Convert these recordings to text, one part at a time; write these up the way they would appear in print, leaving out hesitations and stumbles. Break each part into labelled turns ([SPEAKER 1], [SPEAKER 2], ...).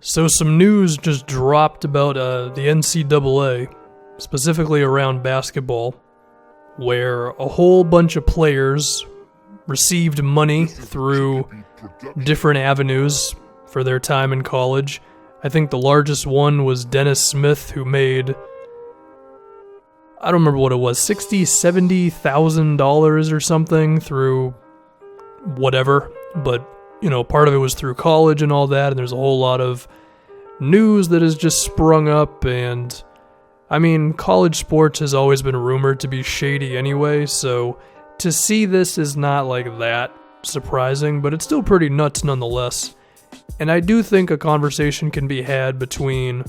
[SPEAKER 1] So some news just dropped about the NCAA, specifically around basketball, where a whole bunch of players received money through different avenues for their time in college. I think the largest one was Dennis Smith, who made, I don't remember what it was, $60,000, $70,000 or something through whatever, but part of it was through college and all that, and there's a whole lot of news that has just sprung up, and college sports has always been rumored to be shady anyway, so to see this is not like that surprising, but it's still pretty nuts nonetheless. And I do think a conversation can be had between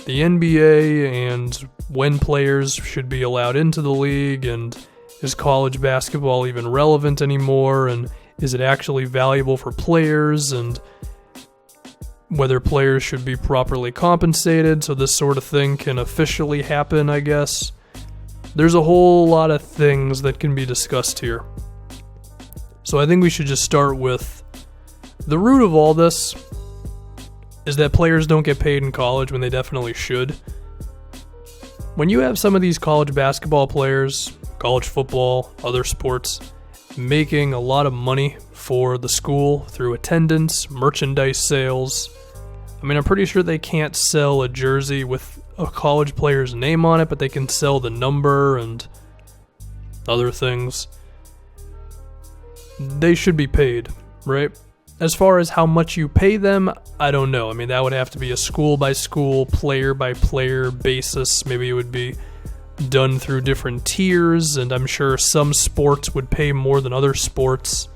[SPEAKER 1] the NBA and when players should be allowed into the league, and is college basketball even relevant anymore, and is it actually valuable for players, and whether players should be properly compensated so this sort of thing can officially happen, I guess. There's a whole lot of things that can be discussed here. So I think we should just start with the root of all this is that players don't get paid in college when they definitely should. When you have some of these college basketball players, college football, other sports, making a lot of money for the school through attendance, merchandise sales. I'm pretty sure they can't sell a jersey with a college player's name on it, but they can sell the number and other things. They should be paid, right? As far as how much you pay them, I don't know. That would have to be a school-by-school, player-by-player basis. Maybe it would be done through different tiers, and I'm sure some sports would pay more than other sports.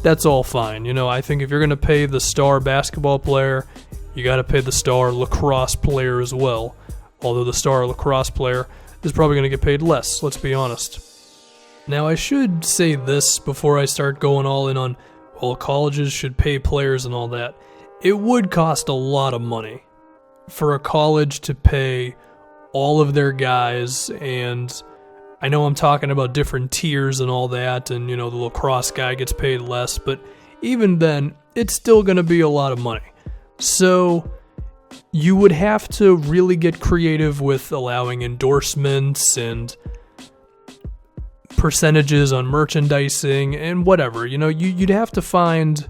[SPEAKER 1] That's all fine. I think if you're going to pay the star basketball player, you got to pay the star lacrosse player as well. Although the star lacrosse player is probably going to get paid less, let's be honest. Now, I should say this before I start going all in on, well, colleges should pay players and all that. It would cost a lot of money for a college to pay all of their guys, and I know I'm talking about different tiers and all that, and the lacrosse guy gets paid less, but even then, it's still going to be a lot of money. So you would have to really get creative with allowing endorsements and percentages on merchandising and whatever. You'd have to find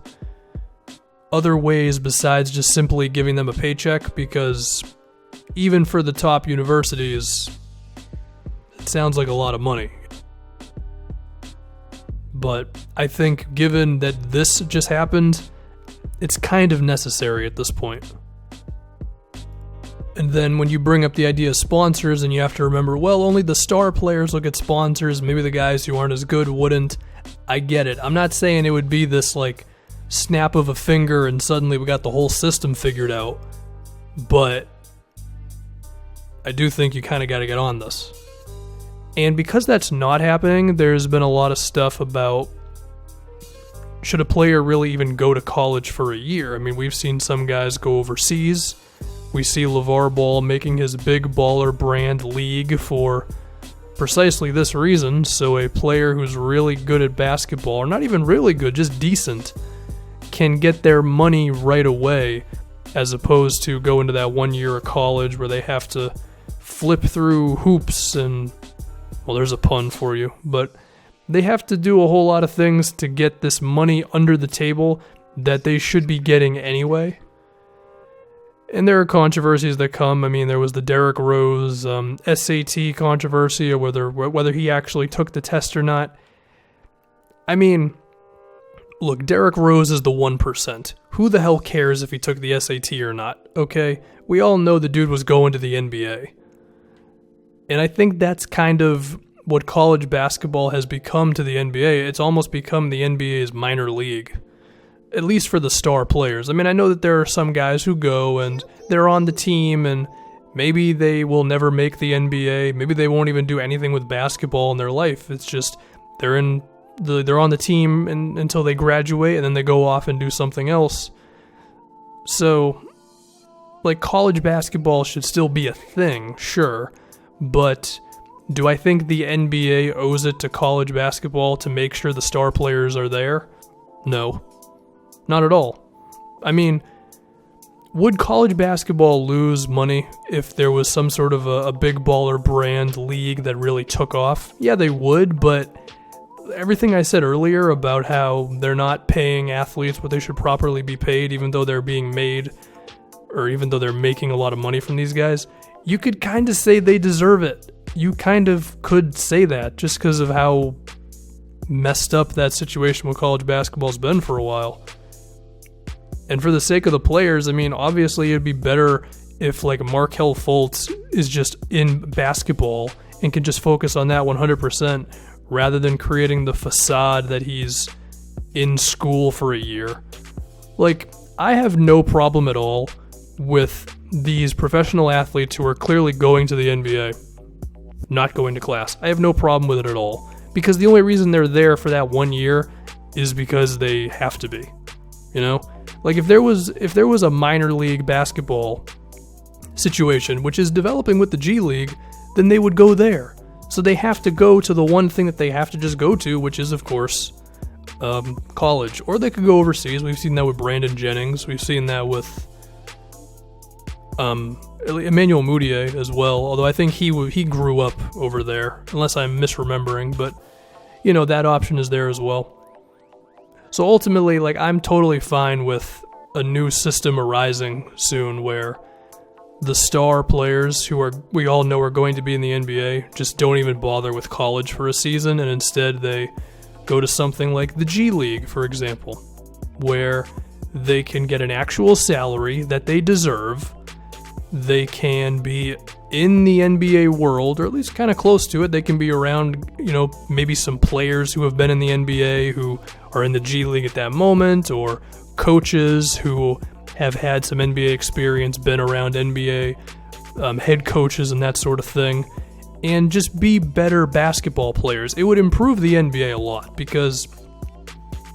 [SPEAKER 1] other ways besides just simply giving them a paycheck, because even for the top universities, it sounds like a lot of money. But I think given that this just happened, it's kind of necessary at this point. And then when you bring up the idea of sponsors, and you have to remember, well, only the star players will get sponsors, maybe the guys who aren't as good wouldn't. I get it. I'm not saying it would be this snap of a finger and suddenly we got the whole system figured out, but I do think you kind of got to get on this. And because that's not happening, there's been a lot of stuff about, should a player really even go to college for a year? We've seen some guys go overseas. We see LeVar Ball making his big baller brand league for precisely this reason, so a player who's really good at basketball, or not even really good, just decent, can get their money right away, as opposed to go into that 1 year of college where they have to flip through hoops and, well, there's a pun for you, but they have to do a whole lot of things to get this money under the table that they should be getting anyway. And there are controversies that come. There was the Derrick Rose SAT controversy, or whether he actually took the test or not. Look, Derrick Rose is the 1%. Who the hell cares if he took the SAT or not, okay? We all know the dude was going to the NBA. And I think that's kind of what college basketball has become to the NBA. It's almost become the NBA's minor league, at least for the star players. I know that there are some guys who go and they're on the team, and maybe they will never make the NBA. Maybe they won't even do anything with basketball in their life. It's just they're on the team until they graduate, and then they go off and do something else. So, college basketball should still be a thing, sure, but do I think the NBA owes it to college basketball to make sure the star players are there? No. Not at all. Would college basketball lose money if there was some sort of a big baller brand league that really took off? Yeah, they would, but everything I said earlier about how they're not paying athletes what they should properly be paid, even though they're being made, or even though they're making a lot of money from these guys, you could kind of say they deserve it. You kind of could say that just because of how messed up that situation with college basketball's been for a while. And for the sake of the players, I mean, obviously it'd be better if like Markelle Fultz is just in basketball and can just focus on that 100% rather than creating the facade that he's in school for a year. Like, I have no problem at all with these professional athletes who are clearly going to the NBA not going to class. I have no problem with it at all, because the only reason they're there for that 1 year is because they have to be, you know? Like, if there was a minor league basketball situation, which is developing with the G League, then they would go there. So they have to go to the one thing that they have to just go to, which is, of course, college. Or they could go overseas. We've seen that with Brandon Jennings. We've seen that with Emmanuel Mudiay as well, although I think he grew up over there, unless I'm misremembering. But, you know, that option is there as well. So ultimately, like, I'm totally fine with a new system arising soon where the star players who we all know are going to be in the NBA just don't even bother with college for a season, and instead they go to something like the G League, for example, where they can get an actual salary that they deserve. They can be in the NBA world, or at least kind of close to it. They can be around, you know, maybe some players who have been in the NBA who are in the G League at that moment, or coaches who have had some NBA experience, been around NBA head coaches and that sort of thing, and just be better basketball players. It would improve the NBA a lot, because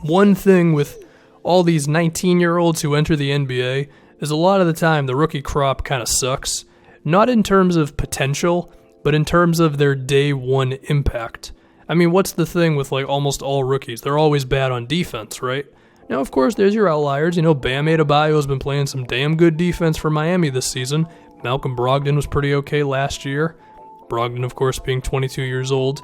[SPEAKER 1] one thing with all these 19-year-olds who enter the NBA is a lot of the time the rookie crop kind of sucks. Not in terms of potential, but in terms of their day one impact. I mean, what's the thing with like almost all rookies? They're always bad on defense, right? Now, of course, there's your outliers. You know, Bam Adebayo's been playing some damn good defense for Miami this season. Malcolm Brogdon was pretty okay last year. Brogdon, of course, being 22 years old.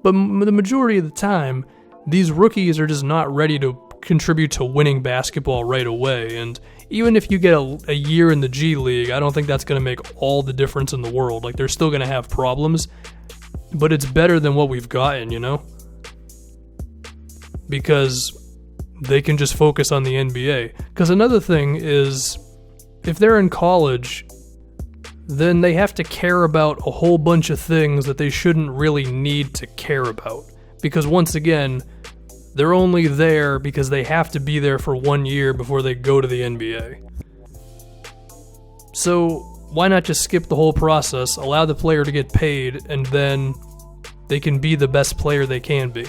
[SPEAKER 1] But the majority of the time, these rookies are just not ready to contribute to winning basketball right away. And even if you get a year in the G League, I don't think that's going to make all the difference in the world. Like, they're still going to have problems, but it's better than what we've gotten, you know? Because they can just focus on the NBA. Because another thing is, if they're in college, then they have to care about a whole bunch of things that they shouldn't really need to care about. Because once again, they're only there because they have to be there for 1 year before they go to the NBA. So why not just skip the whole process, allow the player to get paid, and then they can be the best player they can be?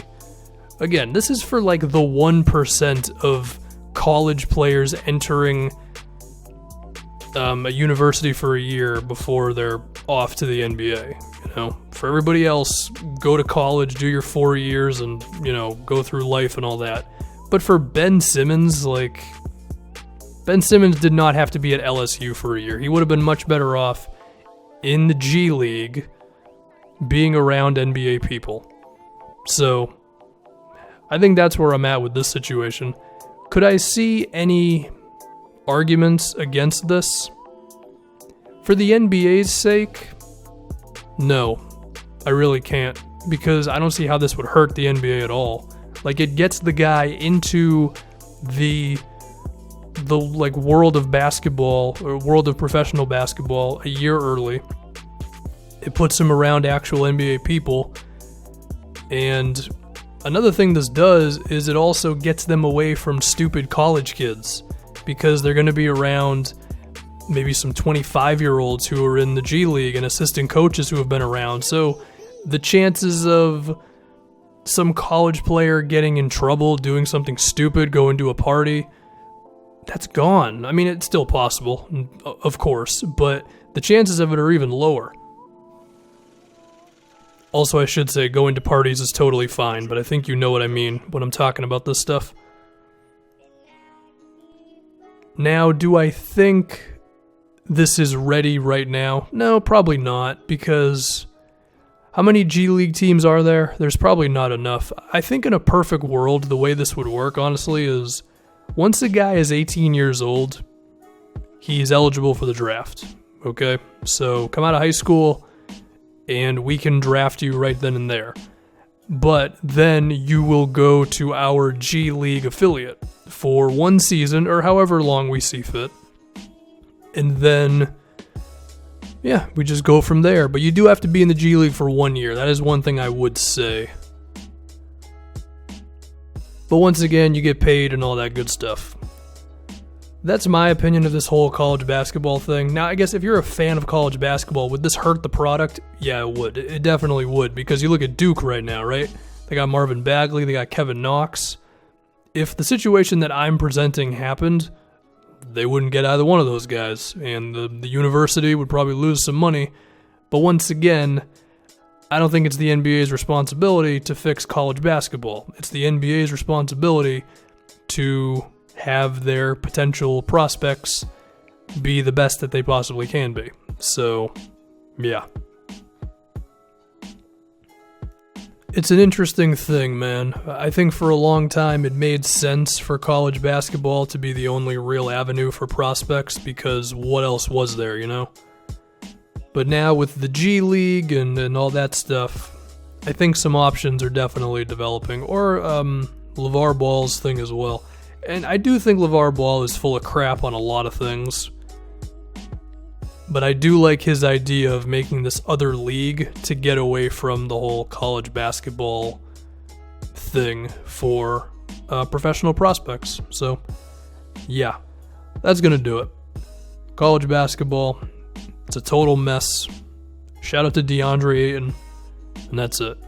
[SPEAKER 1] Again, this is for like the 1% of college players entering a university for a year before they're off to the NBA. You know, for everybody else, go to college, do your 4 years, and, you know, go through life and all that. But for Ben Simmons, like, Ben Simmons did not have to be at LSU for a year. He would have been much better off in the G League being around NBA people. So I think that's where I'm at with this situation. Could I see any arguments against this? For the NBA's sake, no, I really can't, because I don't see how this would hurt the NBA at all. Like, it gets the guy into the like world of basketball, or world of professional basketball, a year early. It puts him around actual NBA people. And another thing this does is it also gets them away from stupid college kids, because they're going to be around maybe some 25-year-olds who are in the G League and assistant coaches who have been around. So the chances of some college player getting in trouble, doing something stupid, going to a party, that's gone. I mean, it's still possible, of course, but the chances of it are even lower. Also, I should say, going to parties is totally fine, but I think you know what I mean when I'm talking about this stuff. Now, do I think this is ready right now? No, probably not, because how many G League teams are there? There's probably not enough. I think in a perfect world, the way this would work, honestly, is once a guy is 18 years old, he's eligible for the draft, okay? So come out of high school, and we can draft you right then and there. But then you will go to our G League affiliate for 1 season, or however long we see fit. And then, yeah, we just go from there. But you do have to be in the G League for 1 year. That is one thing I would say. But once again, you get paid and all that good stuff. That's my opinion of this whole college basketball thing. Now, I guess if you're a fan of college basketball, would this hurt the product? Yeah, it would. It definitely would, because you look at Duke right now, right? They got Marvin Bagley, they got Kevin Knox. If the situation that I'm presenting happened, they wouldn't get either one of those guys, and the university would probably lose some money. But once again, I don't think it's the NBA's responsibility to fix college basketball. It's the NBA's responsibility to have their potential prospects be the best that they possibly can be. So, yeah. It's an interesting thing, man. I think for a long time it made sense for college basketball to be the only real avenue for prospects, because what else was there, you know? But now with the G League and all that stuff, I think some options are definitely developing. Or LeVar Ball's thing as well. And I do think LeVar Ball is full of crap on a lot of things. But I do like his idea of making this other league to get away from the whole college basketball thing for professional prospects. So, yeah, that's going to do it. College basketball, it's a total mess. Shout out to DeAndre Ayton, and that's it.